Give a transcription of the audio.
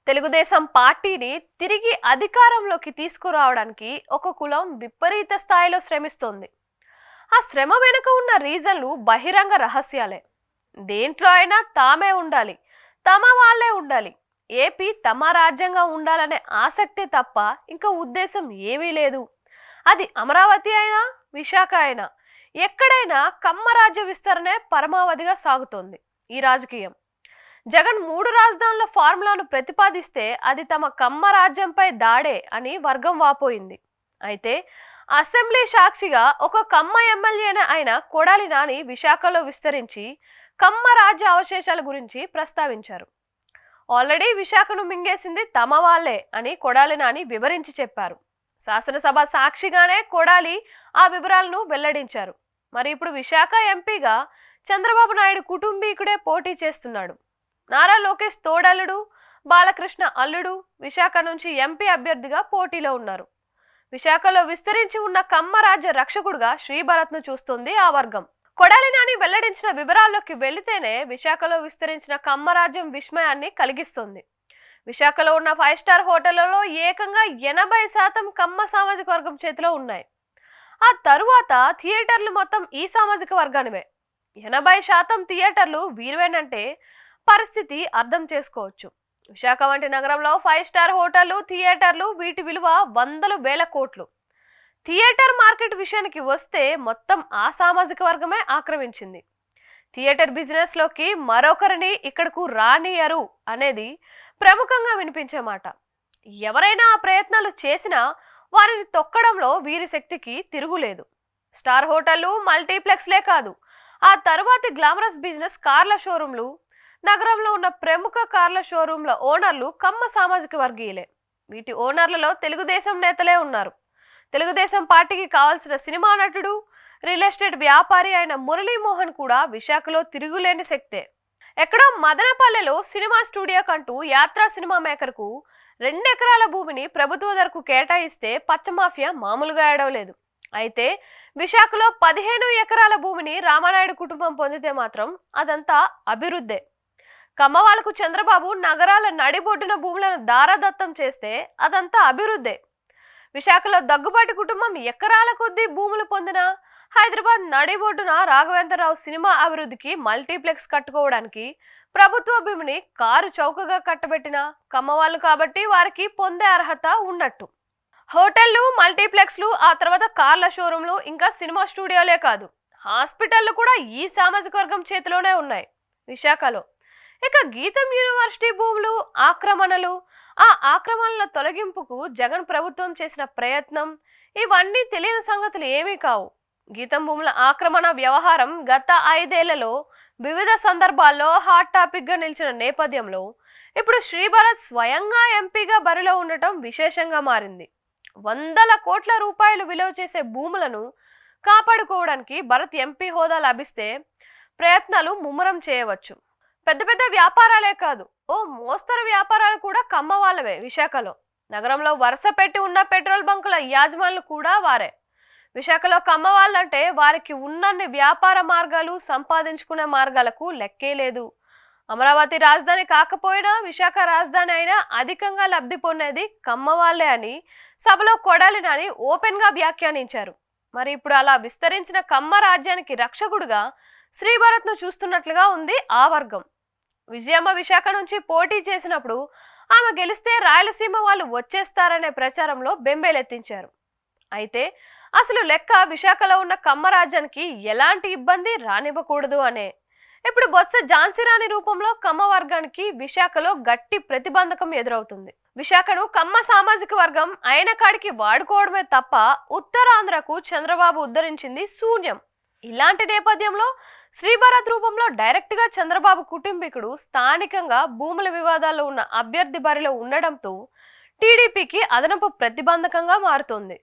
తెలుగుదేశం పార్టీని తిరిగి అధికారంలోకి తీసుకురావడానికి ఒక కులం విపరీత స్థాయిలో శ్రమిస్తోంది. ఆ శ్రమ వెనుక ఉన్న రీజన్లు బహిరంగ రహస్యాలే. దేంట్లో అయినా తామే ఉండాలి, తమ వాళ్ళే ఉండాలి, ఏపీ తమ రాజ్యంగా ఉండాలనే ఆసక్తి తప్ప ఇంకా ఉద్దేశం ఏమీ లేదు. అది అమరావతి అయినా విశాఖ అయినా ఎక్కడైనా కమ్మ రాజ్య విస్తరణే పరమావధిగా సాగుతోంది ఈ రాజకీయం. జగన్ 3 రాజధానుల ఫార్ములాను ప్రతిపాదిస్తే అది తమ కమ్మ రాజ్యంపై దాడే అని వర్గం వాపోయింది. అయితే అసెంబ్లీ సాక్షిగా ఒక కమ్మ ఎమ్మెల్యేనే అయిన కొడాలి నాని విశాఖలో విస్తరించి కమ్మ రాజ్య అవశేషాల గురించి ప్రస్తావించారు. ఆల్రెడీ విశాఖను మింగేసింది తమ వాళ్లే అని కొడాలి నాని వివరించి చెప్పారు. శాసనసభ సాక్షిగానే కొడాలి ఆ వివరాలను వెల్లడించారు. మరి ఇప్పుడు విశాఖ ఎంపీగా చంద్రబాబు నాయుడు కుటుంబీకుడే పోటీ చేస్తున్నాడు. నారా లోకేష్ తోడల్లుడు బాలకృష్ణ అల్లుడు విశాఖ నుంచి ఎంపీ అభ్యర్థిగా పోటీలో ఉన్నారు. విశాఖలో విస్తరించి ఉన్న కమ్మ రాజ్య రక్షకుడుగా శ్రీభరత్ను చూస్తుంది ఆ వర్గం. కొడాలి నాని వెల్లడించిన వివరాల్లోకి వెళితేనే విశాఖలో విస్తరించిన కమ్మ రాజ్యం విస్మయాన్ని కలిగిస్తుంది. విశాఖలో ఉన్న 5 స్టార్ హోటళ్లలో ఏకంగా 80% కమ్మ సామాజిక వర్గం చేతిలో ఉన్నాయి. ఆ తరువాత థియేటర్లు మొత్తం ఈ సామాజిక వర్గానివే. 80% థియేటర్లు వీరివేనంటే పరిస్థితి అర్థం చేసుకోవచ్చు. విశాఖ వంటి నగరంలో 5 స్టార్ హోటళ్లు, థియేటర్లు, వీటి విలువ వందల వేల కోట్లు. థియేటర్ మార్కెట్ విషయానికి వస్తే మొత్తం ఆ సామాజిక వర్గమే ఆక్రమించింది. థియేటర్ బిజినెస్ లోకి మరొకరిని ఇక్కడకు రానియరు అనేది ప్రముఖంగా వినిపించే మాట. ఎవరైనా ఆ ప్రయత్నాలు చేసినా వారిని తొక్కడంలో వీరి శక్తికి తిరుగులేదు. స్టార్ హోటళ్లు, మల్టీప్లెక్స్లే కాదు, ఆ తరువాతి గ్లామరస్ బిజినెస్ కార్ల షోరూంలు, నగరంలో ఉన్న ప్రముఖ కార్ల షోరూంల ఓనర్లు కమ్మ సామాజిక వర్గీయులే. వీటి ఓనర్లలో తెలుగుదేశం నేతలే ఉన్నారు. తెలుగుదేశం పార్టీకి కావాల్సిన సినిమా నటుడు, రియల్ ఎస్టేట్ వ్యాపారి అయిన మురళీమోహన్ కూడా విశాఖలో తిరుగులేని శక్తే. ఎక్కడో మదనపల్లెలో సినిమా స్టూడియో కంటూ యాత్రా సినిమా మేకర్కు 2 ఎకరాల భూమిని ప్రభుత్వ ధరకు కేటాయిస్తే పచ్చమాఫియా మామూలుగా ఏడవలేదు. అయితే విశాఖలో 15 ఎకరాల భూమిని రామానాయుడు కుటుంబం పొందితే మాత్రం అదంతా అభివృద్ధే. కమ్మవాళ్లకు చంద్రబాబు నగరాల నడిబొడ్డున భూములను దారాదత్తం చేస్తే అదంతా అభివృద్ధే. విశాఖలో దగ్గుబాటి కుటుంబం ఎకరాల కొద్దీ భూములు పొందిన హైదరాబాద్ నడిబొడ్డున రాఘవేంద్రరావు సినిమా అభివృద్ధికి మల్టీప్లెక్స్ కట్టుకోవడానికి ప్రభుత్వ భూమిని కారు చౌకగా కట్టబెట్టిన కమ్మవాళ్ళు కాబట్టి వారికి పొందే అర్హత ఉన్నట్టు. హోటళ్లు, మల్టీప్లెక్స్లు, ఆ తర్వాత కార్ల షోరూంలు, ఇంకా సినిమా స్టూడియోలే కాదు, హాస్పిటళ్లు కూడా ఈ సామాజిక వర్గం చేతిలోనే ఉన్నాయి విశాఖలో. ఇక గీతం యూనివర్సిటీ భూములు ఆక్రమణలు, ఆ ఆక్రమణల తొలగింపుకు జగన్ ప్రభుత్వం చేసిన ప్రయత్నం, ఇవన్నీ తెలియని సంగతులు ఏమీ కావు. గీతం భూముల ఆక్రమణ వ్యవహారం గత 5 ఏళ్లలో వివిధ సందర్భాల్లో హాట్ టాపిక్ గా నిలిచిన నేపథ్యంలో ఇప్పుడు శ్రీభరత్ స్వయంగా ఎంపీగా బరిలో ఉండటం విశేషంగా మారింది. వందల కోట్ల రూపాయలు విలువ చేసే భూములను కాపాడుకోవడానికి భరత్ ఎంపీ హోదా లభిస్తే ప్రయత్నాలు ముమ్మరం చేయవచ్చు. పెద్ద పెద్ద వ్యాపారాలే కాదు, ఓ మోస్తరు వ్యాపారాలు కూడా కమ్మ వాళ్ళవే. విశాఖలో నగరంలో వరుస పెట్టి ఉన్న పెట్రోల్ బంకుల యాజమానులు కూడా వారే. విశాఖలో కమ్మ వాళ్ళంటే వారికి ఉన్నన్ని వ్యాపార మార్గాలు, సంపాదించుకునే మార్గాలకు లెక్కే లేదు. అమరావతి రాజధాని కాకపోయినా విశాఖ రాజధాని అయినా అధికంగా లబ్ధి పొందేది కమ్మ వాళ్ళే అని సభలో కొడాలి నాని ఓపెన్ గా వ్యాఖ్యానించారు. మరి ఇప్పుడు అలా విస్తరించిన కమ్మ రాజ్యానికి రక్షకుడుగా శ్రీభరత్ను చూస్తున్నట్లుగా ఉంది ఆ వర్గం. విజయమ్మ విశాఖ నుంచి పోటీ చేసినప్పుడు ఆమె గెలిస్తే రాయలసీమ వాళ్ళు వచ్చేస్తారనే ప్రచారంలో బెంబేలెత్తించారు. అయితే అసలు లెక్క విశాఖలో ఉన్న కమ్మ రాజ్యానికి ఎలాంటి ఇబ్బంది రానివ్వకూడదు అనే. ఇప్పుడు బొత్స ఝాన్సీరాణి రూపంలో కమ్మ వర్గానికి విశాఖలో గట్టి ప్రతిబంధకం ఎదురవుతుంది. విశాఖను కమ్మ సామాజిక వర్గం అయిన కాడికి వాడుకోవడమే తప్ప ఉత్తరాంధ్రకు చంద్రబాబు ఉద్ధరించింది శూన్యం. ఇలాంటి నేపథ్యంలో శ్రీభరత్ రూపంలో డైరెక్ట్ గా చంద్రబాబు కుటుంబీకుడు స్థానికంగా భూముల వివాదాల్లో ఉన్న అభ్యర్థి బరిలో ఉండడంతో టీడీపీకి అదనపు ప్రతిబంధకంగా మారుతోంది.